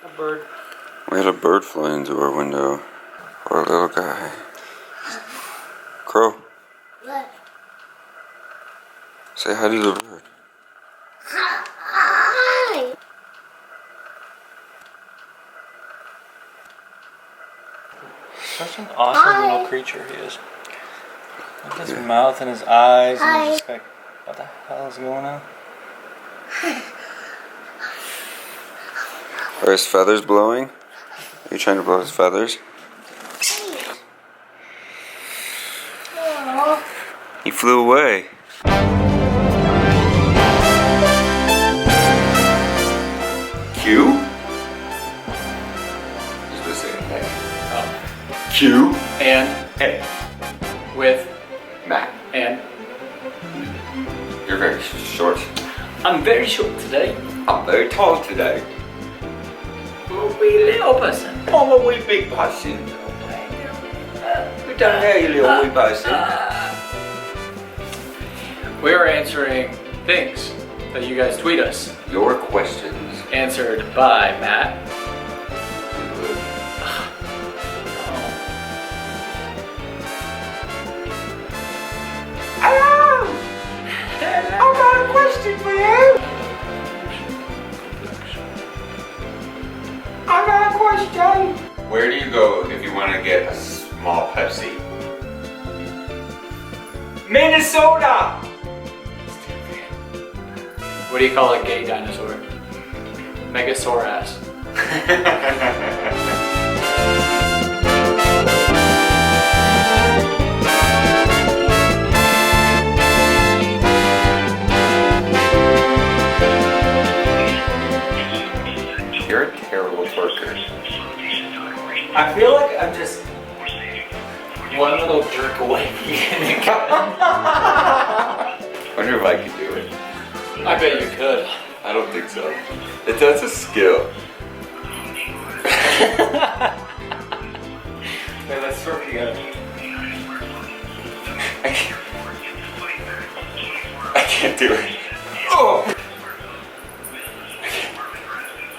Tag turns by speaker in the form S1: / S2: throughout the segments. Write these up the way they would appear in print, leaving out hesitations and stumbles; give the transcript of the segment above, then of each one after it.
S1: A bird.
S2: We had a bird fly into our window. Poor little guy. Crow.
S3: What?
S2: Say hi to the bird.
S3: Hi.
S1: Such an awesome little creature he is. Look at his mouth and his eyes. And he's just like, what the hell is going on?
S2: Are his feathers blowing? Are you trying to blow his feathers?
S3: Oh.
S2: He flew away. Q? He's supposed to say hey.
S1: Oh.
S2: Q?
S1: And
S2: Hey.
S1: with
S2: Matt.
S1: and
S2: You're very short.
S1: I'm very short today.
S2: I'm very tall today.
S1: Oh, wee little person.
S2: I'm a wee big person. We don't know you little wee person.
S1: We are answering things that you guys tweet us.
S2: Your questions.
S1: Answered by Matt.
S2: Hello! I've got a question for you. I've got a question. Where do you go if you want to get a small Pepsi? Minnesota!
S1: What do you call a gay dinosaur? Megasaurus.
S2: You're a terrible twerker.
S1: I feel like I'm just one little jerk away from getting it.
S2: Wonder if I could do it.
S1: I bet you could.
S2: I don't think so. That's a skill.
S1: Wait, let's twerk together.
S2: I can't do it. Oh!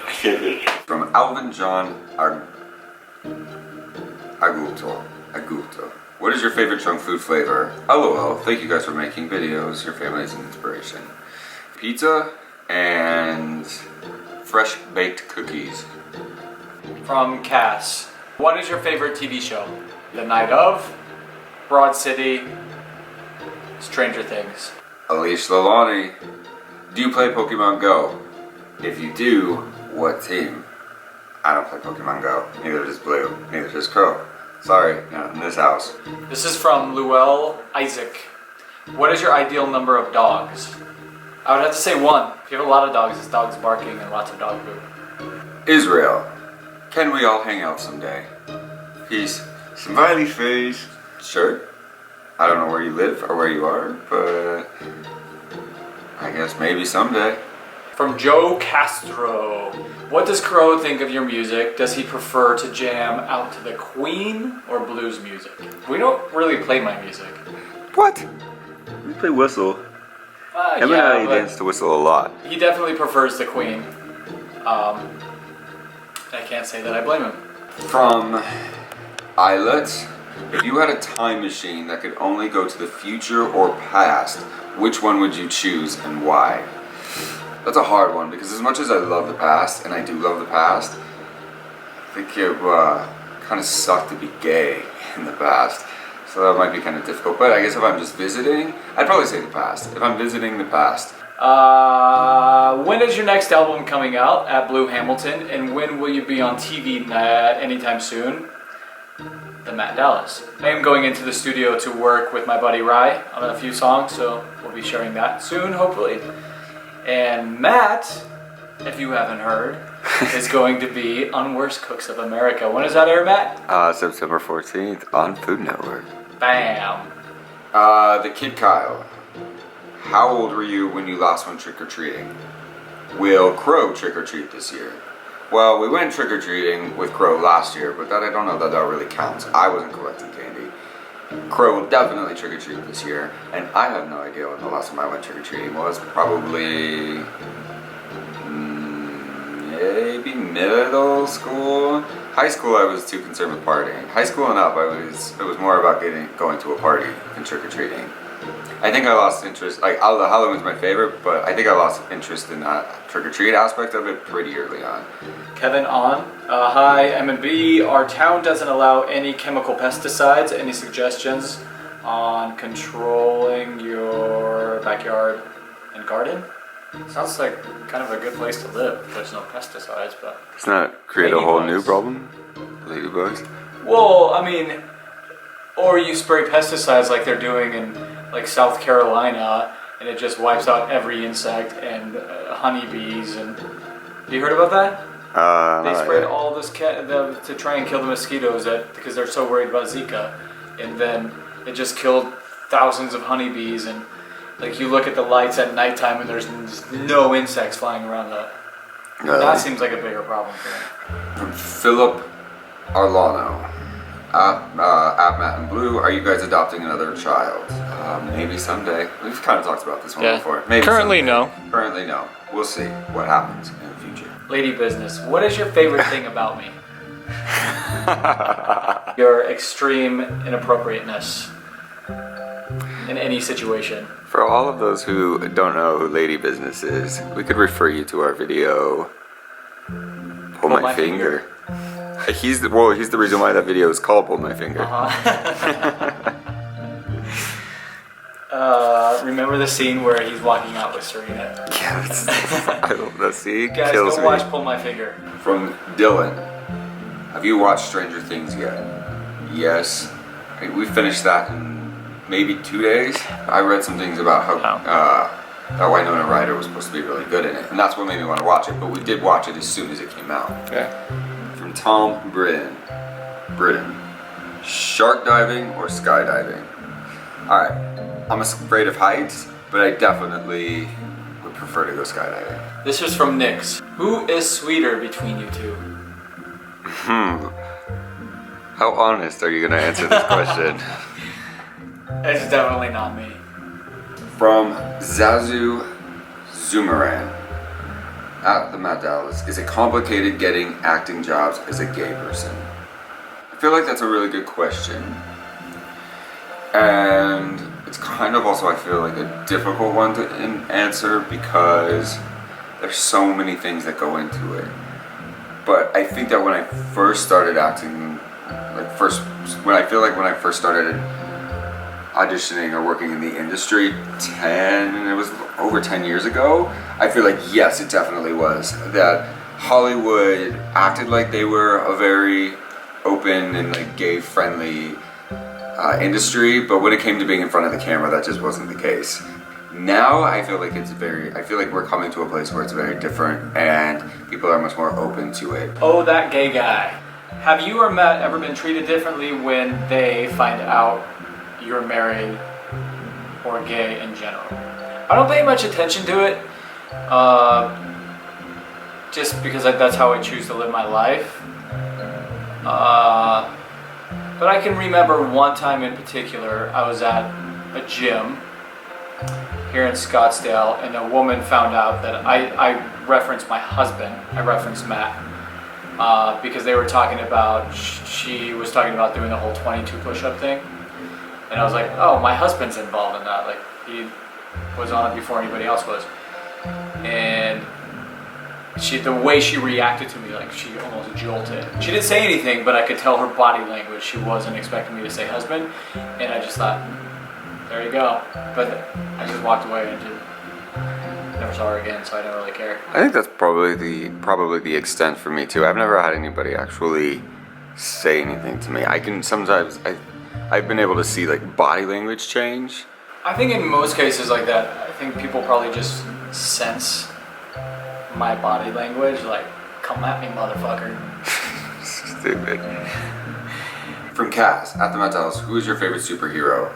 S2: I can't do it. From Alvin John Agulto. What is your favorite junk food flavor? LOL. Thank you guys for making videos. Your family is an inspiration. Pizza and fresh baked cookies.
S1: From Cass. What is your favorite TV show? The Night of, Broad City, Stranger Things.
S2: Alish Lalani. Do you play Pokemon Go? If you do, what team? I don't play Pokemon Go. Neither does Blue. Neither does Crow. Sorry, not in this house.
S1: This is from Luell Isaac. What is your ideal number of dogs? I would have to say one. If you have a lot of dogs, it's dogs barking and lots of dog poop.
S2: Israel. Can we all hang out someday? Peace. Smiley face. Sure. I don't know where you live or where you are, but I guess maybe someday.
S1: From Joe Castro. What does Crow think of your music? Does he prefer to jam out to the Queen or blues music? We don't really play my music.
S2: What? We play whistle. Him and I dance to whistle a lot.
S1: He definitely prefers the Queen. I can't say that I blame him.
S2: From Islet. If you had a time machine that could only go to the future or past, which one would you choose and why? That's a hard one because as much as I love the past, and I do love the past, I think it kind of sucked to be gay in the past. So that might be kind of difficult. But I guess if I'm just visiting, I'd probably say the past. If I'm visiting the past.
S1: When is your next album coming out at Blue Hamilton? And when will you be on TV anytime soon? The Matt Dallas. I am going into the studio to work with my buddy Rye on a few songs, so we'll be sharing that soon, hopefully. And Matt, if you haven't heard, is going to be on Worst Cooks of America. When does that air, Matt?
S2: September 14th on Food Network.
S1: Bam.
S2: The Kid Kyle. How old were you when you last went trick-or-treating? Will Crow trick-or-treat this year? Well, we went trick-or-treating with Crow last year, but I don't know that really counts. I wasn't collecting candy. Crow will definitely trick-or-treat this year, and I have no idea when the last time I went trick-or-treating was. Probably maybe middle High school, I was too concerned with partying. High school and up, it was more about going to a party than trick-or-treating. I think I lost interest, like Halloween's my favorite, but I think I lost interest in that trick-or-treat aspect of it pretty early on.
S1: Kevin on. Hi, M&B. Our town doesn't allow any chemical pesticides. Any suggestions on controlling your backyard and garden? Sounds like kind of a good place to live if there's no pesticides, but...
S2: Doesn't that create a whole new problem? Ladybugs?
S1: Well, I mean, or you spray pesticides like they're doing in like South Carolina, and it just wipes out every insect and honeybees. And you heard about that? They sprayed all this to try and kill the mosquitoes because they're so worried about Zika, and then it just killed thousands of honeybees. And like you look at the lights at nighttime and there's no insects flying around. That seems like a bigger problem for me.
S2: From Philip Arlano. At Matt and Blue, are you guys adopting another child? Maybe someday. We've kind of talked about this one before. Maybe
S1: Currently,
S2: someday.
S1: no.
S2: Currently, no. We'll see what happens in the future.
S1: Lady business. What is your favorite thing about me? Your extreme inappropriateness in any situation.
S2: For all of those who don't know who Lady Business is, we could refer you to our video. Pull my finger. He's the reason why that video is called Pull My Finger.
S1: Remember the scene where he's walking out with Serena?
S2: Yes. That scene
S1: Guys,
S2: kills
S1: go
S2: me.
S1: watch Pull My Finger.
S2: From Dylan. Have you watched Stranger Things yet? Yes. We finished that in maybe 2 days. I read some things about how that Winona Ryder was supposed to be really good in it, and that's what made me want to watch it. But we did watch it as soon as it came out.
S1: Okay.
S2: From Tom Britton. Shark diving or skydiving? Alright, I'm afraid of heights, but I definitely would prefer to go skydiving.
S1: This is from Nix. Who is sweeter between you two?
S2: How honest are you going to answer this question?
S1: It's definitely not me.
S2: From Zazu Zumaran. At the Matt Dallas, is it complicated getting acting jobs as a gay person? I feel like that's a really good question. And it's kind of also, I feel like, a difficult one to answer because there's so many things that go into it. But I think that when I first started acting, when I first started auditioning or working in the industry, it was over 10 years ago, I feel like yes, it definitely was. That Hollywood acted like they were a very open and like gay friendly industry, but when it came to being in front of the camera, that just wasn't the case. Now I feel like we're coming to a place where it's very different and people are much more open to it.
S1: Oh, that gay guy. Have you or Matt ever been treated differently when they find out you're married or gay in general? I don't pay much attention to it, just because that's how I choose to live my life. But I can remember one time in particular, I was at a gym here in Scottsdale, and a woman found out that I referenced my husband, I referenced Matt, because they were talking about, she was talking about doing the whole 22 push-up thing. And I was like, oh, my husband's involved in that. Like, he was on it before anybody else was. And the way she reacted to me, like, she almost jolted. She didn't say anything, but I could tell her body language. She wasn't expecting me to say husband. And I just thought, there you go. But I just walked away and never saw her again, so I don't really care.
S2: I think that's probably the extent for me too. I've never had anybody actually say anything to me. I've been able to see like body language change.
S1: I think in most cases like that, I think people probably just sense my body language, like, come at me, motherfucker.
S2: Stupid. From Cass, at the Matt Dallas, who is your favorite superhero?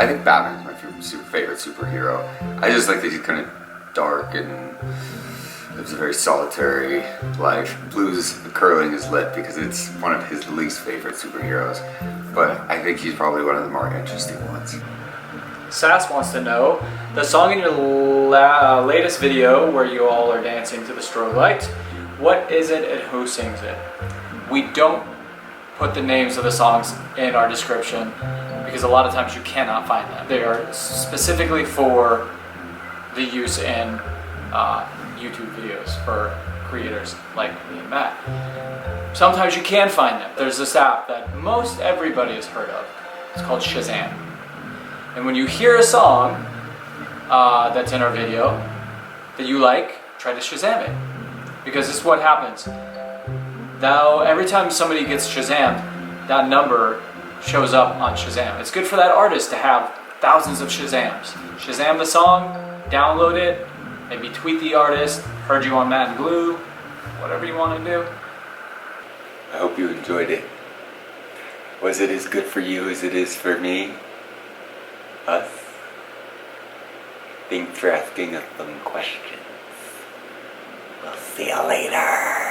S2: I think Batman is my favorite superhero. I just like that he's kind of dark and lives a very solitary life. Blue's curling his lip because it's one of his least favorite superheroes. But I think he's probably one of the more interesting ones.
S1: Sass wants to know, the song in your latest video where you all are dancing to the strobe light, what is it and who sings it? We don't put the names of the songs in our description because a lot of times you cannot find them. They are specifically for the use in YouTube videos for creators like me and Matt. Sometimes you can find them. There's this app that most everybody has heard of. It's called Shazam. And when you hear a song that's in our video that you like, try to Shazam it. Because this is what happens. Now, every time somebody gets Shazammed, that number shows up on Shazam. It's good for that artist to have thousands of Shazams. Shazam the song, download it, maybe tweet the artist, heard you on Matt and Blue, whatever you want to do.
S3: I hope you enjoyed it. Was it as good for you as it is for me? Us? Thanks for asking us some questions. We'll see you later.